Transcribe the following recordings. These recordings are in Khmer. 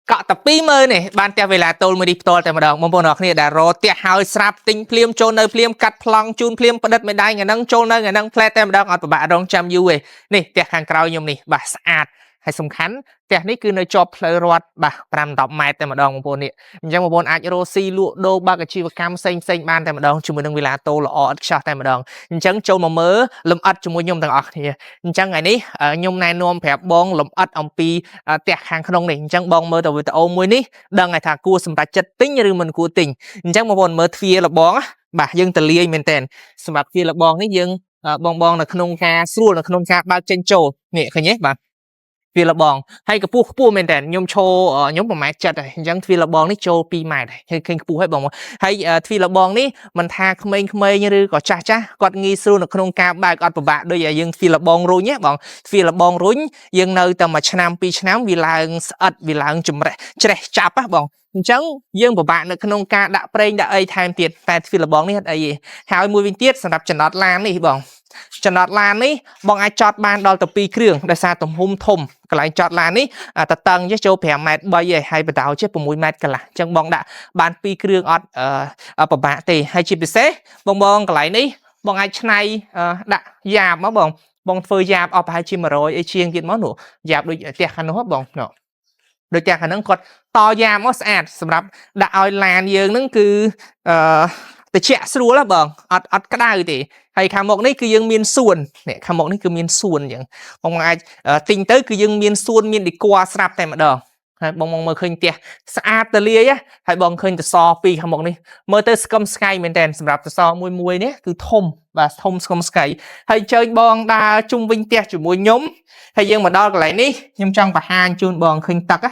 cọ tập pi mơ này ban theo về là tôi mới đi tôi tại mà đòn mong muốn học này đã rồi tia hơi sạp tinh phim trôn nơi phim cắt plong chun phim bật mới đai ngày nắng trôn nơi ngày nắng plei tem đòn ở bà đòn trăm du về này tia hàng cào nhom này bà sạch hay sung khánh tia này cứ nơi cho plei rọt bà làm đọc mai tại mà đòn mong muốn này nhưng mong muốn ai rồi si lụa đô ba cái chi và cam xanh xanh ban tại mà đòn chúng mình đang về là tôi là ở cho tại mà đòn chẳng trâu mà mớ lâm ắt chúng mình nhom thằng ở thì chẳng ngày ní nhom này nuông phèp bong lâm ắt ông pi tia hàng không này chẳng bong mơ tàu tàu mui ní đang ngày thà cua sầm ta chất tính như mình cua tình chẳng mà bồn mơ phia là bong á bà dân tờ lia mình tên sầm bạc phia là bong ní dân bong bong là không ca xua là không ca bao trên trâu nghệ khơi nhé bà phia là bong hay cái pu mình tên nhom trâu nhóm một máy chặt này chẳng phia là bong ní trâu pi mài này hay kênh pu hay bong hay phia là bong ní mình thà không như có cha cha còn nghi xua là không ca bài còn của bạn đôi giờ dân phia là bong rồi nhé bong phia là bong rồi dân nơi tầm mà năm pi năm vì là vì là chùm rẻ chạp á bong chẳng dương của bạn là không ca đã prey đã ai tham tiền tại phim là bóng này là gì hào mùi viên tiết sản lập chân nọt lan đi bong chân nọt lan ấy bong ai chọt ban đo tập pi kêu đại sa tầm hum thùng cái lại chọt lan ấy ta tăng với châu phèm mệt bao giờ hay bắt đầu chết mùi mệt cả là chẳng bong đã ban pi kêu ở bờ bạ thì hay chip xe bong cái lại ní bong ai này đã giàm á bong phơi giàm ở hai chim mà rồi ai chiên kia món nụ giàm đôi tiệc ăn nó hết bong nọโดยจากขณะนั้นก็ต่อยามอสแอดสำหรับดาวแลนด์ยังนั่นคือแต่เชี่ยสรู้แล้วบ้างอัดก็ได้ดิให้คำบอกนี่คือยังมีส่วนเนี่ยคำบอกนี่คือมีส่วนอย่างบางไงติงเตอร์คือยังมีส่วนมีดีกว่าสำหรับแต่มาดองบางมาเคยเตี้ยสะอาดแต่เลี้ยให้บางเคยจะซอปีคำบอกนี่เมื่อเตอร์สกัมสกายเหมือนกันสำหรับจะซอมวยเนี่ยคือทมvà thông skom sky hay chơi bong đa trung vinh tia chủ mùi nhóm hay dương mà đo lại ní nhưng trong bà hai chun bong khinh tặc á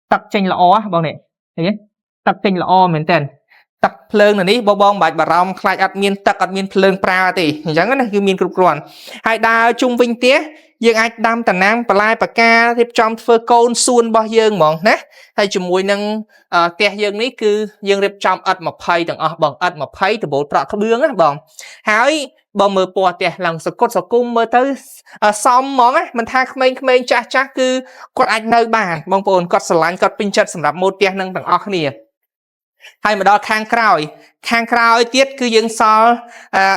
tặc tranh là o bong này thấy tặc tranh là o mình tên tặc phơn là ní bong bạch bà rong khai admin tặc admin phơn pra thì chẳng cái nàyคือ miền cực còn hay đa trung vinh tia dương ai đam tần nam bà lai bà ca tiếp trong phơ côn xuân bao dương mong nè hay chủ mùi nâng tia dương ní cứ dương tiếp trong ắt mà phay đằng bằng ắt mà phay từ bộ trọ thấp bướng á bằng hãy bong mơ po tia lần sờ cốt sờ cung mơ tới xong món á mình tha khmênh cha cứ cột anh nơi bàn bong bồn cột sờ lạnh cột pin chật sầm đạp một tia nâng đằng ở cái này hay mà đo khang cào tiết cứ dương so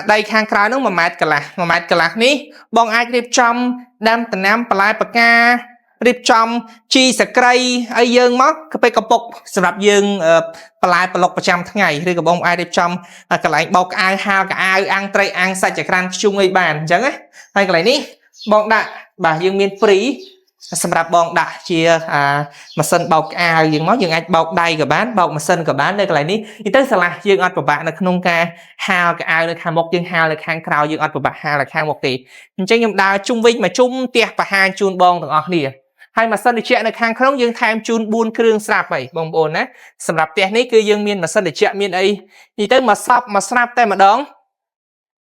đây khang cào nó mà mát cả là ní bong ai tiếp trong đam tần nam bà lai bà ca tiếp trong chi sạc cây ai dương móc cái cặp bọc sầm đạp dương bà lai bà lộc 100 tháng ngày thì cái bong ai tiếp trong cái lại bọc ai hao cả ai ăn tray ăn sạch chả khăn chung ai bàn chẳng ấy hay cái lại ní bong đã bà dương miền freeสำหรับบองด่าเชียมาเซนเบาอย่างม้ออย่างไอ้เบาได้กับบ้านเบามาเซนกับบ้านได้กันไรนี้อีเตอร์สละยังอัดกับบ้านในขนมกาฮาวกับไอ้ในคางมกยังฮาวในคางคราวยังอัดกับบ้านฮาวในคางมกตีมันจะยังดาวจุ่มวิ่งมาจุ่มเตี้ยปะฮานจูนบองต่างออกนี่ให้มาเซนเชียในคางขนมยังแทมจูนบูนเครื่องสลับไปบองโบนนะสำหรับเตี้ยนี้คือยังมีมาเซนเชียมีไอ้อีเตอร์มาซับมาสลับแต่มาดอง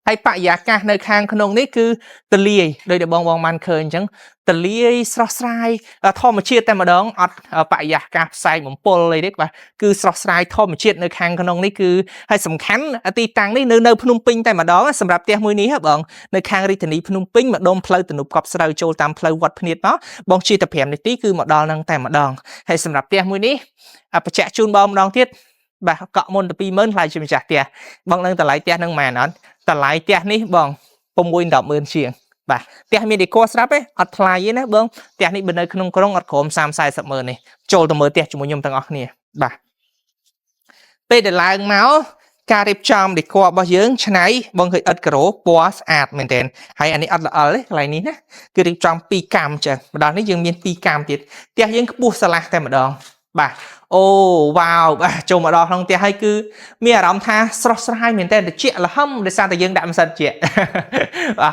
ให้ปะยากาในคางขนมนี้คือตะเลียโดยเดี๋ยวบองมันเคยจังตะเลียสระสายท่อมาเชียแต่มาดองอัดปะยากาใส่หมุนปลเลยเด็กว่าคือสระสายท่อมาเชียในคางขนมนี้คือให้สำคัญตีตังนี่เนื้อพนุ่มปิ้งแต่มาดองสำหรับเตี้ยมือนี้ครับบองในคางริทนีพนุ่มปิ้งมาดมเพลย์ตนุบกับสระโจตามเพลย์วัดพเนตเนาะบองชีตะเพียมในที่คือมาดองนั่งแต่มาดองให้สำหรับเตี้ยมือนี้ประจักษ์จูนบอมดองเทียบ่เกาะมนตะปีเมินลายจิมจักเตี้ยบองนั่งแต่ไหลเตี้ยนั่งมานั้นแต่ไหลเตี้ยนี่บองปมวยดอกมือเชียงบ่เตี้ยมีเด็กโคสรับอัดทลายนะบองเตี้ยนี่เป็นในขนมกรงอัดโขม3 สายสับมือนี่โจลตัวมือเตี้ยจุ่มยมตั้งออกนี่บ่เป็นเดลายเมาส์การริบจอมเด็กโคบ่เยอะชนะบองเคยอัดกระโหลกปัวสอาดเหมือนเดิมให้อันนี้อัดอะไรนี้นะคือริบจอมปีกามจังมาดองนี่ยังมีปีกามติดเตี้ยยังปูสลักแต่มาดองบ่โอ้ว้าวโจมาดองท้องเตี้ยให้คือมีอารมณ์ท่าสระสายเหมือนเดิมแต่เจี๊ยละห้ำเดี๋ยวซาแต่ยังดำสันเจี๊ย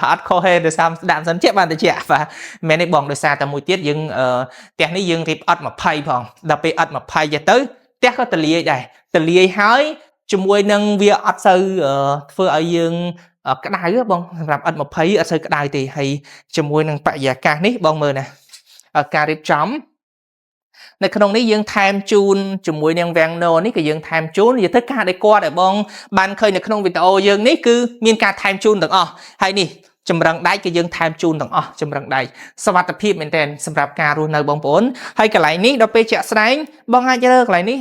อัดโคเฮเดี๋ยวซาดำสันเจี๊ยบ้านแต่เจี๊ยบ่แม่ในบ่องเดี๋ยวซาแต่มวยเตี้ยยังเตี้ยนี่ยังริบอัดมาไพ่พองดับไปอัดมาไพ่จะตื้อเตี้ยก็ตะเลียได้ตะเลียหายจมวยนั่งเวียอัดซื้อเพื่อเอายังกระดาษบ้องสำหรับอัดมาไพ่อัดซื้อกระดาษตีให้จมวยนั่งปะยาการนี้บ้องมือนะการริบจอมในขนมนี้ยังแทมจูนจมวยยังแวงโนนี่ก็ยังแทมจูนอย่าทึกการได้กอดแต่บองบันเคยในขนมวิตาโอยังนี่คือมีการแทมจูนต่างให้นี่ ចម្រឹងដៃគឺយើងថែមជូនទាំងអស់ចម្រឹងដៃសវត្ថភាពមែនតើសម្រាប់ការរស់នៅបងប្អូនហើយកន្លែងនេះដល់ពេលជាក់ស្ដែងបងអាចរើកន្លែងនេះ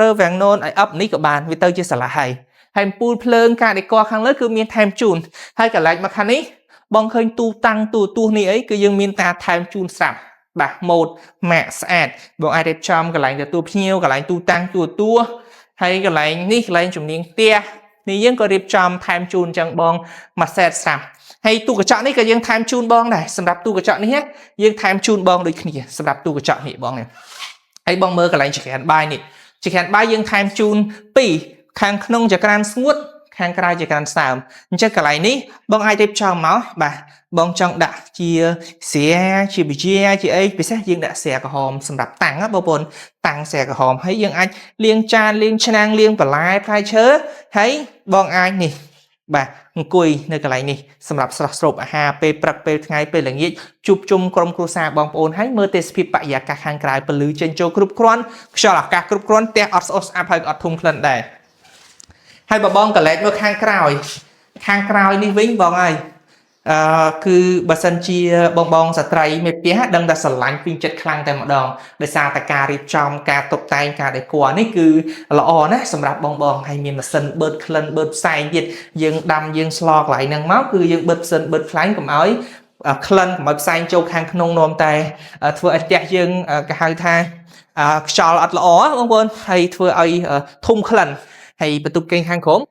រើវាំងនូនឲ្យអប់នេះក៏បានវាទៅជាស្រឡះហើយហើយពូលភ្លើងការដេកខាងលើគឺមានថែមជូនហើយកន្លែងមកខាងនេះបងឃើញទូតាំងទូនេះអីគឺយើងមានការថែមជូនស្រាប់បាទម៉ូតម៉ាក់ស្អាតបងអាចរៀបចំកន្លែងទទួលភ្ញៀវកន្លែងទូតាំងទូហើយកន្លែងនេះកន្លែងជំនាញផ្ទះនេះយើងក៏រៀបចំថែមជូនចឹងបងមួយសេតស្រាប់ហើយទូកញ្ចក់នេះក៏យើងថែមជូនបងដែរសម្រាប់ទូកញ្ចក់នេះយើងថែមជូនបងដូចគ្នាសម្រាប់ទូកញ្ចក់នេះបងនេះហើយបងមើលកន្លែងចក្រានបាយនេះចក្រានបាយយើងថែមជូន2ខាងក្នុងចក្រានស្ងួតខាងក្រៅចក្រានសើមអញ្ចឹងកន្លែងនេះបងអាចរៀបចំមកបាទបងចង់ដាក់ជាស្រាជាប៊ីជាជាអីពិសេសយើងដាក់ស្រាក្រហមសម្រាប់តាំងបងប្អូនតាំងស្រាក្រហមហើយយើងអាចលាងចានលាងឆ្នាំងលាងបន្លែផ្លែឈើហើយបងអាចនេះបាទអង្គុយនៅកន្លែងនេះសម្រាប់ស្រស់ស្រូបអាហារពេលព្រឹកពេលថ្ងៃពេលល្ងាចជួបជុំក្រុមគ្រួសារបងប្អូនហើយមើលទេសភាពបរិយាកាសខាងក្រៅពលឺចេញចូលគ្រប់គ្រាន់ខ្យល់អាកាសគ្រប់គ្រាន់ផ្ទះអត់ស្អុះស្អាប់ហើយអត់ធុំក្លិនដែរហើយបងកលែកមើលខាងក្រោយនេះវិញបងហើយគឺបើសិនជាបងស្ត្រីមេផ្ទះដឹងតែស្រឡាញ់ពេញចិត្តខ្លាំងតែម្ដងដោយសារតែការរៀបចំការតុបតែងការដេក័រនេះគឺល្អណាស់សម្រាប់បងហើយមានម៉ាស៊ីនបឺតក្លិនបឺតផ្សែងទៀតយើងដាំយើងស្លកន្លែងហ្នឹងមកគឺយើងបឺតផ្សិនបឺតខ្លាញ់កុំឲ្យក្លិនកុំឲ្យផ្សែងចូលខាងក្នុងនាំតែធ្វើឲ្យផ្ទះយើងគេហៅថាខ្យល់អត់ល្អបងប្អូនហើយធ្វើឲ្យធុំក្លិនហើយបន្ទប់គេងខាងក្រោម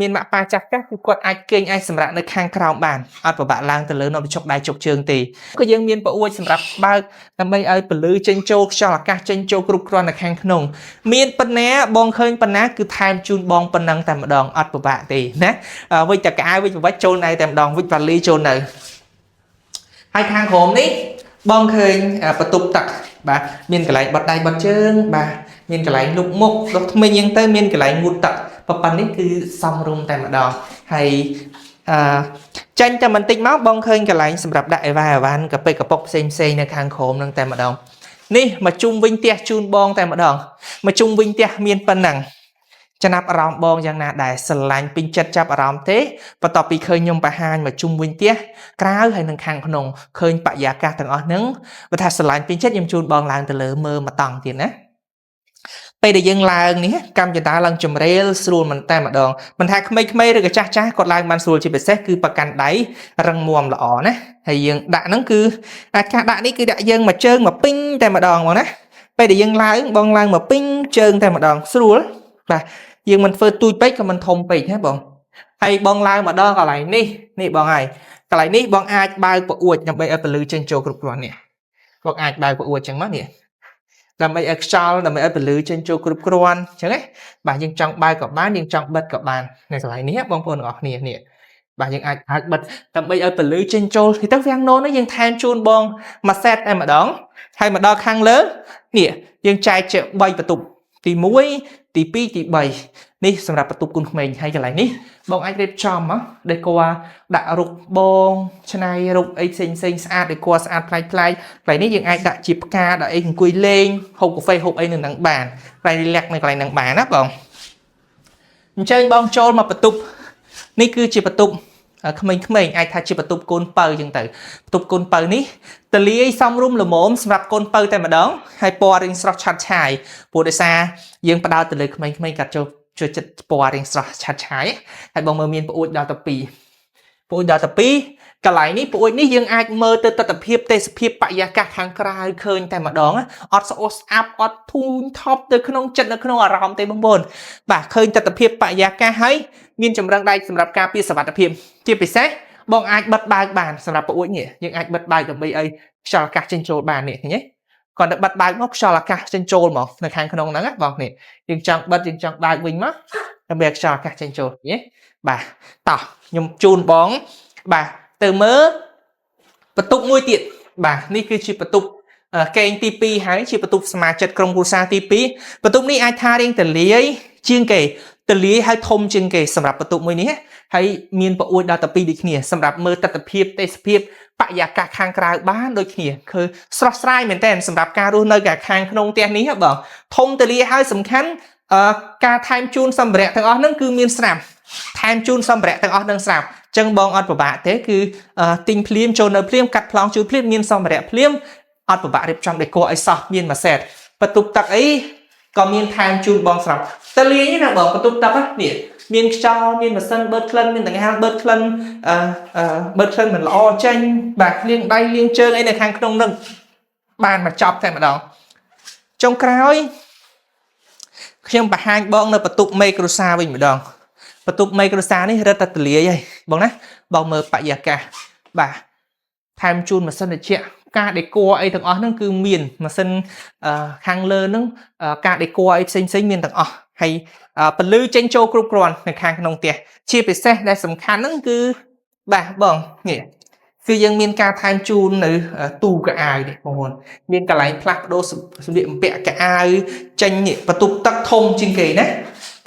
មានម៉ាក់ប៉ាចាស់ចាស់គឺគាត់អាចគេងអាចសម្រាប់នៅខាងក្រោមបានអត់ពិបាកឡើងទៅលើនៅជុកដៃជុកជើងទេក៏យើងមានប្រអួចសម្រាប់បើកដើម្បីឲ្យពលឺចេញចូលខ្យល់អាកាសចេញចូលគ្រប់គ្រាន់នៅខាងក្នុងមានប៉ុណ្ណាបងឃើញប៉ុណ្ណាគឺថែមជូនបងប៉ុណ្ណឹងតែម្ដងអត់ពិបាកទេណាវិចតកៅវិចប្រវិចចូលនៅតែម្ដងវិចវ៉ាលីចូលនៅហើយខាងក្រោមនេះបងឃើញបន្ទប់ទឹកបាទមានកន្លែងបត់ដៃបត់ជើងបាទមានកន្លែងលុបមុខដុសធ្មេញអញ្ចឹងទៅមានកន្លែងងូតទឹកប៉ុណ្នេះគឺសំរុំតែម្ដងហើយចាញ់តែបន្តិចមកបងឃើញកន្លែងសម្រាប់ដាក់អីវ៉ាន់កាពេកកប៉ុកផ្សេងនៅខាងក្រោមនឹងតែម្ដងនេះមកជុំវិញផ្ទះជូនបងតែម្ដងមកជុំវិញផ្ទះមានប៉ុណ្ណឹងចំណាប់អារម្មណ៍បងយ៉ាងណាដែរស្រឡាញ់ពេញចិត្តចាប់អារម្មណ៍ទេបន្ទាប់ពីឃើញខ្ញុំបង្ហាញមកជុំវិញផ្ទះក្រៅហើយនឹងខាងក្នុងឃើញបរិយាកាសទាំងអស់ហ្នឹងបើថាស្រឡាញ់ពេញចិត្តខ្ញុំជូនបងឡើងទៅលើមើលមកតង់ទៀតណាពេលដែលយើងឡើងនេះកម្មចន្ទាឡើងជំរាលស្រួលមិនតែម្ដងមិនថាក្មេងៗឬក៏ចាស់គាត់ឡើងបានស្រួលជាពិសេសគឺប្រកាន់ដៃរឹងមាំល្អណាហើយយើងដាក់ហ្នឹងគឺការដាក់នេះគឺដាក់យើងមកជើងមកពេញតែម្ដងបងណាពេលដែលយើងឡើងបងឡើងមកពេញជើងតែម្ដងស្រួលបាទយើងមិនធ្វើទូចពេកក៏មិនធំពេកណាបងហើយបងឡើងមកដល់កន្លែងនេះបងហើយកន្លែងនេះបងអាចបើកប្រអួចដើម្បីឲ្យពលឺចេញចូលគ្រប់គ្រាន់នេះបងអាចបើកប្រអួចចឹងមកនេះដើម្បីឲ្យខ្យល់ដើម្បីឲ្យពលឺចេញចូលគ្រប់គ្រាន់អញ្ចឹងណាបាទយើងចង់បើកក៏បានយើងចង់បិទក៏បាននៅកន្លែងនេះបងប្អូនទាំងអស់គ្នានេះបាទយើងអាចបិទដើម្បីឲ្យពលឺចេញចូលthì ទៅវាំងណូននេះយើងថែមជូនបងមួយសេតតែម្ដងហើយមកដល់ខាងលើនេះយើងចែកជា3បន្ទប់ទី1ទី2ទី3នេះសម្រាប់បន្ទប់គុណក្មេងហើយកន្លែងនេះបងអាចរៀបចំមកដេក័រដាក់រុកបងឆ្នៃរុកអីផ្សេងស្អាតដេក័រស្អាតប្លែកកន្លែងនេះយើងអាចដាក់ជាផ្កាដាក់អីអង្គុយលេងហូបកាហ្វេហូបអីនៅនឹងបានកន្លែងរីឡែកនៅកន្លែងនឹងបានណាបងអញ្ចឹងបងចូលមកបន្ទប់នេះគឺជាបន្ទប់ក្មេងៗអាចថាជាបន្ទប់កូនបើអញ្ចឹងទៅបន្ទប់កូនបើនេះតលាយសំរុំល្មមសម្រាប់កូនបើតែម្ដងហើយពណ៌រៀងស្រស់ឆាត់ឆាយព្រោះដោយសារយើងផ្ដោតទៅលើក្មេងៗកាត់ចូលចិត្តពណ៌រៀងស្រស់ឆាត់ឆាយហើយបងមើលមានប្អួចដល់ទៅ2កន្លែងនេះប្អួចនេះយើងអាចមើលទៅទស្សនភាពទេសភាពបរិយាកាសខាងក្រៅឃើញតែម្ដងអត់ស្អុះស្អាប់អត់ធូរថប់ទៅក្នុងចិត្តនៅក្នុងអារម្មណ៍ទេបងប្អូនបាទឃើញទស្សនភាពបរិយាកាសហើយមានចម្រឹងដៃសម្រាប់ការពារសុវត្ថិភាពជាពិសេសបងអាចបិទបើកបានសម្រាប់ប្អួចនេះយើងអាចបិទបើកដើម្បីឲ្យខ្យល់អាកាសចេញចូលបាននេះឃើញទេគាត់ទៅបិទបើកមកខ្យល់អាកាសចេញចូលមកនៅខាងក្នុងហ្នឹងបងនេះយើងចង់បិទយើងចង់បើកវិញមកដើម្បីឲ្យខ្យល់អាកាសចេញចូលឃើញទេបាទតោះខ្ញុំជូនបងបាទទៅមើលបន្ទប់មួយទៀតបាទនេះគឺជាបន្ទប់កេងទី2ហើយជាបន្ទប់សមាជិកក្រុមគ្រួសារទី2បន្ទប់នេះអាចថារៀងទលាយជាងគេទលាយហើយធំជាងគេសម្រាប់បន្ទប់មួយនេះហើយមានប្អួយដល់ទៅ2ដូចគ្នាសម្រាប់មើលទស្សនភាពទេសភាពបរិយាកាសខាងក្រៅបានដូចគ្នាគឺស្រស់ស្រាយមែនតើសម្រាប់ការរស់នៅខាងក្នុងផ្ទះនេះបងធំទលាយហើយសំខាន់ការថែមជូនសម្ភារៈទាំងអស់ហ្នឹងគឺមានស្រាប់ ថែមជូនសម្ភារៈទាំងអស់នឹងស្រាប់អញ្ចឹងបងអត់ពិបាកទេគឺទិញភ្លាមចូលនៅភ្លាមកាត់ប្លង់ជូនភ្លាមមានសម្ភារៈភ្លាមអត់ពិបាករៀបចំដេកឲ្យសោះមានមួយសេតបន្ទប់ទឹកអីក៏មានថែមជូនបងស្រាប់តលាយនេះណាបងបន្ទប់ទឹកនេះមានខ្យល់មានម៉ាស៊ីនបឺតក្លិនមានដង្ហើមបឺតក្លិនបឺតក្លិនមិនល្អចេញបាទលាងដៃលាងជើងអីនៅខាងក្នុងនឹងបានមកចប់តែម្ដងចុងក្រោយខ្ញុំបង្ហាញបងនៅបន្ទប់មេគ្រួសារវិញម្ដងបន្ទប់មេគ្រួសារនេះរឹតតែទលាយហើយបងណាបងមើលបរិយាកាសបាទថែមជូនម៉ាស៊ីនត្រជាក់ការដេក័រអីទាំងអស់ហ្នឹងគឺមានម៉ាស៊ីនខាងលើហ្នឹងការដេក័រអីផ្សេងមានទាំងអស់ហើយពលឺចេញចូលគ្រប់គ្រាន់នៅខាងក្នុងផ្ទះជាពិសេសដែលសំខាន់ហ្នឹងគឺបាទបងនេះគឺយើងមានការថែមជូននៅទូកៅអៅនេះបងប្អូនមានកន្លែងផ្លាស់ប្ដូរសម្លៀកបំពាក់កៅអៅចេញនេះបន្ទប់ទឹកធំជាងគេណា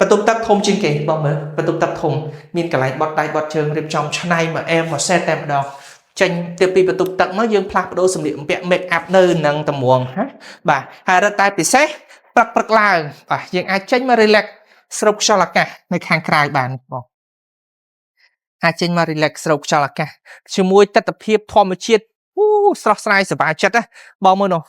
បន្ទប់ទឹកធំជាងគេបងមើលបន្ទប់ទឹកធំមានកន្លែងបត់ដៃបត់ជើងរៀបចំឆ្នៃមួយអែមមួយសេតតែម្ដងចេញទៅពីបន្ទប់ទឹកមកយើងផ្លាស់ប្ដូរសម្លៀកបំពាក់ make up នៅនឹងតម្រងណាបាទហើយរត់តែពិសេសព្រឹកឡើងបាទយើងអាចចេញមក relax ស្រូបខ្យល់អាកាសនៅខាងក្រៅបានបងអាចចេញមក relax ស្រូបខ្យល់អាកាសជាមួយទស្សនវិជ្ជាធម្មជាតិស្រស់ស្រាយសប្បាយចិត្តណាបងមើលនោះ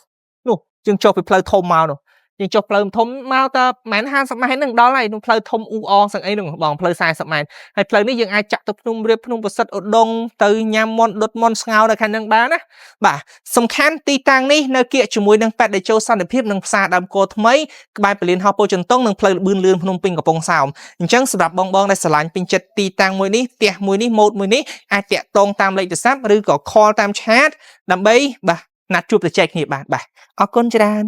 យើងចុះពីផ្លូវធំមកនោះយើងចុះផ្លូវធំមកតមិន50ម៉ែត្រហ្នឹងដល់ហើយក្នុងផ្លូវធំអ៊ូអងស្អីអីហ្នឹងបងផ្លូវ40ម៉ែត្រហើយផ្លូវនេះយើងអាចចាក់ទៅភ្នំរៀបភ្នំប្រសិទ្ធឧដុង្គទៅញ៉ាំមាន់ដុតមាន់ស្ងោរនៅខាងហ្នឹងបានណាបាទសំខាន់ទីតាំងនេះនៅគៀកជាមួយនឹងប៉ែតតេជោសន្តិភាពនិងផ្សារដើមគោថ្មីក្បែរពលានហោះពោធិ៍ចិនតុងនិងផ្លូវលបឿនលឿនភ្នំពេញកំពង់សោមអញ្ចឹងសម្រាប់បងដែលស្រឡាញ់ពេញចិត្តទីតាំងមួយនេះផ្ទះមួយនេះម៉ូតមួយនេះអាចតាក់ទងតាមលេខទូរស័ព្ទឬក៏ call តាម chat ដើម្បីបាទណាត់ជួបទៅចែកគ្នាបានបាទអរគុណច្រើន